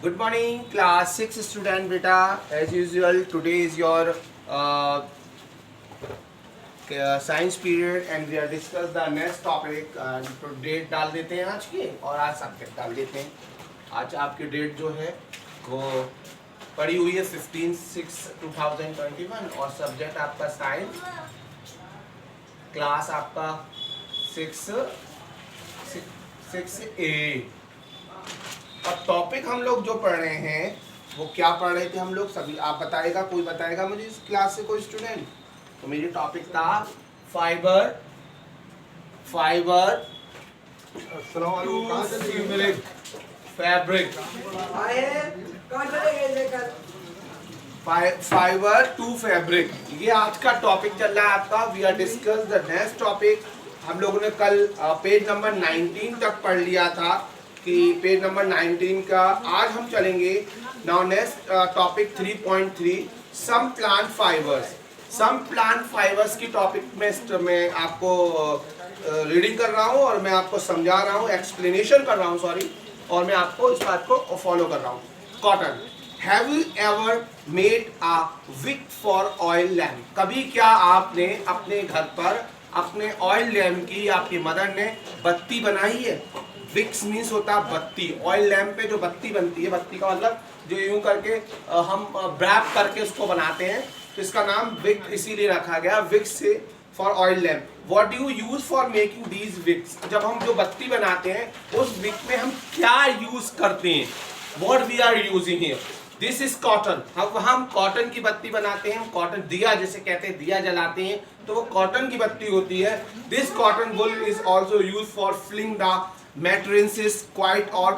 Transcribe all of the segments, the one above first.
Good morning, class 6 student beta. As usual, today is your science period and we are discuss the next topic. तो date डाल देते हैं आज की और आज सब्जेक्ट डाल देते हैं. आज आपकी डेट जो है वो पड़ी हुई है 15/6/2021 और सब्जेक्ट आपका साइंस, क्लास आपका 6A. अब टॉपिक हम लोग जो पढ़ रहे हैं वो क्या पढ़ रहे थे हम लोग सभी, आप बताएगा, कोई बताएगा मुझे इस क्लास से कोई स्टूडेंट? तो मेरी टॉपिक था fibre fabric, fibre to fabric. ये आज का टॉपिक चल रहा है आपका. We are discuss the next topic. हम लोगों ने कल पेज नंबर 19 तक पढ़ लिया था कि पेज नंबर 19 का आज हम चलेंगे. Now next topic 3.3 some plant fibres. Some plant fibres की टॉपिक में मैं आपको रीडिंग कर रहा हूँ और मैं आपको समझा रहा हूँ, एक्सप्लेनेशन कर रहा हूँ सॉरी, और मैं आपको इस बात को फॉलो कर रहा हूँ. Cotton. Have you ever made a week for oil lamp? कभी क्या आपने अपने घर पर अपने ऑयल लैम्प की, आपकी मदर ने बत्ती बनाई है? विक्स मीन्स होता है बत्ती. ऑयल लैम्प पे जो बत्ती बनती है, बत्ती का मतलब जो यूं करके हम ब्रैप करके उसको बनाते हैं, तो इसका नाम विक इसीलिए रखा गया, wicks for oil lamp. What do you use for making these wicks? जब हम जो बत्ती बनाते हैं उस विक में हम क्या यूज करते हैं? What we are using here? This is cotton. अब हम कॉटन की बत्ती बनाते हैं. हम कॉटन दिया जिसे कहते हैं, दिया जलाते हैं तो वो कॉटन की बत्ती होती है. This cotton wool is also use for filling the mattresses, quite और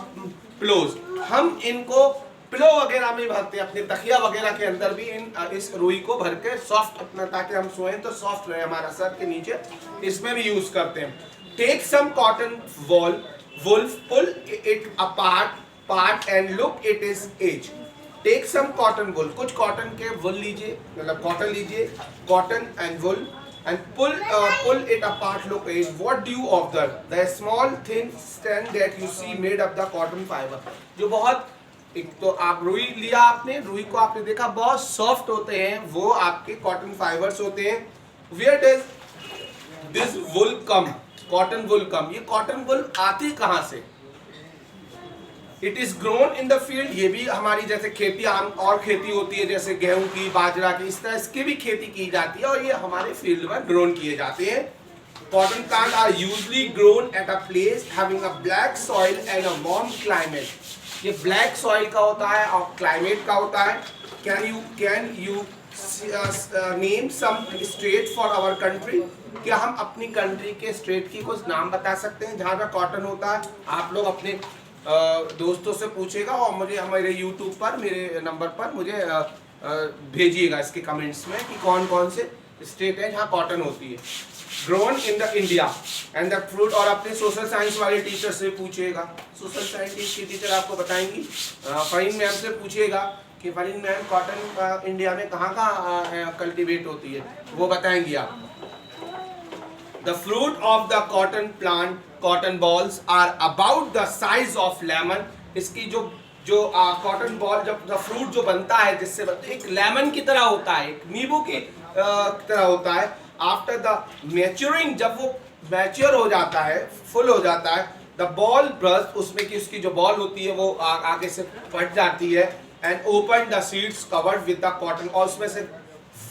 पिलोज. हम इनको पिलो वगैरह में भरते हैं, अपने तकिया वगैरह के अंदर भी इस रुई को भर के सॉफ्ट अपना, ताकि हम सोएं तो सॉफ्ट रहे हमारा सर के नीचे, इसमें भी यूज करते हैं. Take some cotton wool, pull it apart and look it is as. Take some cotton wool, कुछ कॉटन के वुल लीजिए, मतलब कॉटन लीजिए, cotton and wool, and pull it apart. Look at what do you observe? The small thin strand that you see made of the cotton fiber. जो बहुत, एक तो आप रुई लिया, आपने रुई को आपने देखा बहुत सॉफ्ट होते हैं, वो आपके कॉटन फाइबर्स होते हैं. Where does this wool come? Cotton wool come. ये कॉटन वुल आती कहाँ से? It is grown in the field. ये भी हमारी जैसे खेती, आम और खेती होती है जैसे गेहूं की, बाजरा की, इस तरह इसकी भी खेती की जाती है और ये हमारे फील्ड में ग्रोन किए जाते हैं. Cotton plant are usually grown at a place having a black soil and a warm climate. ये ब्लैक सॉइल का होता है और क्लाइमेट का होता है. Can you name some state for our country? क्या हम अपनी कंट्री के स्टेट की कुछ नाम बता सकते हैं जहाँ पे कॉटन होता है? आप लोग अपने दोस्तों से पूछेगा और मुझे हमारे YouTube पर, मेरे नंबर पर मुझे भेजिएगा इसके कमेंट्स में कि कौन कौन से स्टेट है जहाँ कॉटन होती है. Grown in the India and the fruit. और अपने सोशल साइंस वाले टीचर से पूछिएगा, सोशल साइंस की टीचर आपको बताएंगी. फरीन मैम से पूछिएगा कि फरीन मैम कॉटन इंडिया में कहाँ कहाँ कल्टीवेट होती है, वो बताएंगी आपको. The fruit of the cotton plant, cotton balls are about the size of lemon. इसकी जो कॉटन बॉल, जब फ्रूट जो बनता है जिससे एक लेमन की तरह होता है, एक नींबू की तरह होता है. आफ्टर द मैच्योरिंग, जब वो मैच्योर हो जाता है, फुल हो जाता है, द बॉल ब्रस्ट, उसमें की उसकी जो बॉल होती है वो आगे से फट जाती है. And open the seeds covered with the cotton, और उसमें से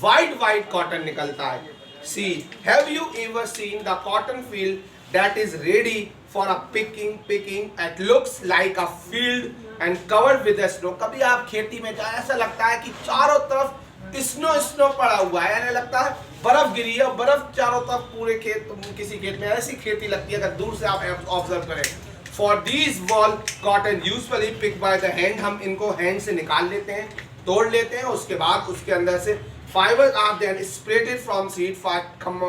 वाइट कॉटन निकलता है. See, have you ever seen the cotton field that is ready for a picking? It looks like a field and covered with the snow. कभी आप खेती में जाए, ऐसा लगता है कि चारों तरफ स्नो पड़ा हुआ है, यानी लगता है बर्फ गिरी है, बर्फ चारों तरफ पूरे खेत, किसी खेत में ऐसी खेती लगती है अगर दूर से आप ऑब्जर्व करें. For these wall cotton usually picked by the hand. हम इनको हैंड से निकाल लेते हैं, तोड़ लेते हैं, उसके बाद उसके अंदर से fibers are then separated from seed for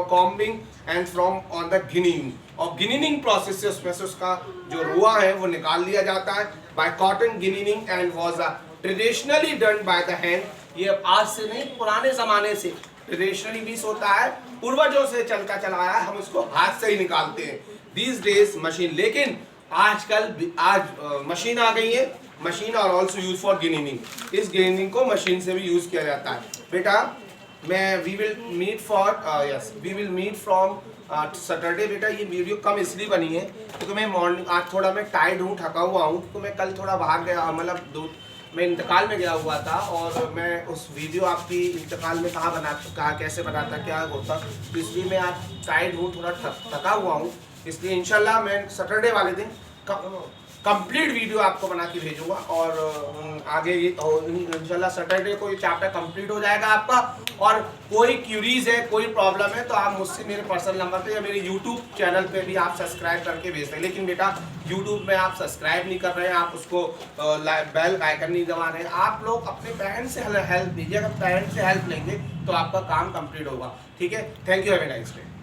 combing and from on the ginning. और ginning process से उसमें से उसका जो रुआ है वो निकाल लिया जाता है. by cotton ginning and was traditionally done by the hand. ये आज से नहीं, पुराने जमाने से ट्रेडिशनली भी होता है, पूर्वजों से चलता चला आया है, हम इसको हाथ से ही निकालते हैं. these days machine. लेकिन आज मशीन आ गई है, मशीन और ऑल्सो यूज फॉर ग्रीनिंग। इस ग्रीनिंग को मशीन से भी यूज किया जाता है। बेटा we will meet from Saturday. बेटा ये वीडियो कम इसलिए बनी है क्योंकि मैं मॉर्निंग आज थोड़ा मैं टायर्ड हूँ, थका हुआ हूँ, तो मैं कल थोड़ा बाहर गया, मतलब मैं इंतकाल में गया हुआ था और मैं उस वीडियो आपकी इंतकाल में कहाँ कैसे बनाता, क्या होता, तो इसलिए मैं आज टायर्ड हूँ, थोड़ा थका हुआ हूँ। इसलिए इंशाल्लाह मैं सैटरडे वाले दिन कंप्लीट वीडियो आपको बना के भेजूंगा और आगे इंशाल्लाह सैटरडे को ये चैप्टर कंप्लीट हो जाएगा आपका। और कोई क्यूरीज है, कोई प्रॉब्लम है, तो आप मुझसे मेरे पर्सनल नंबर पे या मेरे यूट्यूब चैनल पे भी आप सब्सक्राइब करके भेज सकते हैं। लेकिन बेटा यूट्यूब में आप सब्सक्राइब नहीं कर रहे हैं, आप उसको बेल आइकन नहीं दबा रहे हैं। आप लोग अपने पेरेंट्स से हेल्प लीजिए, अगर पेरेंट्स से हेल्प लेंगे तो आपका काम कंप्लीट होगा। ठीक है, thank you, have a nice day.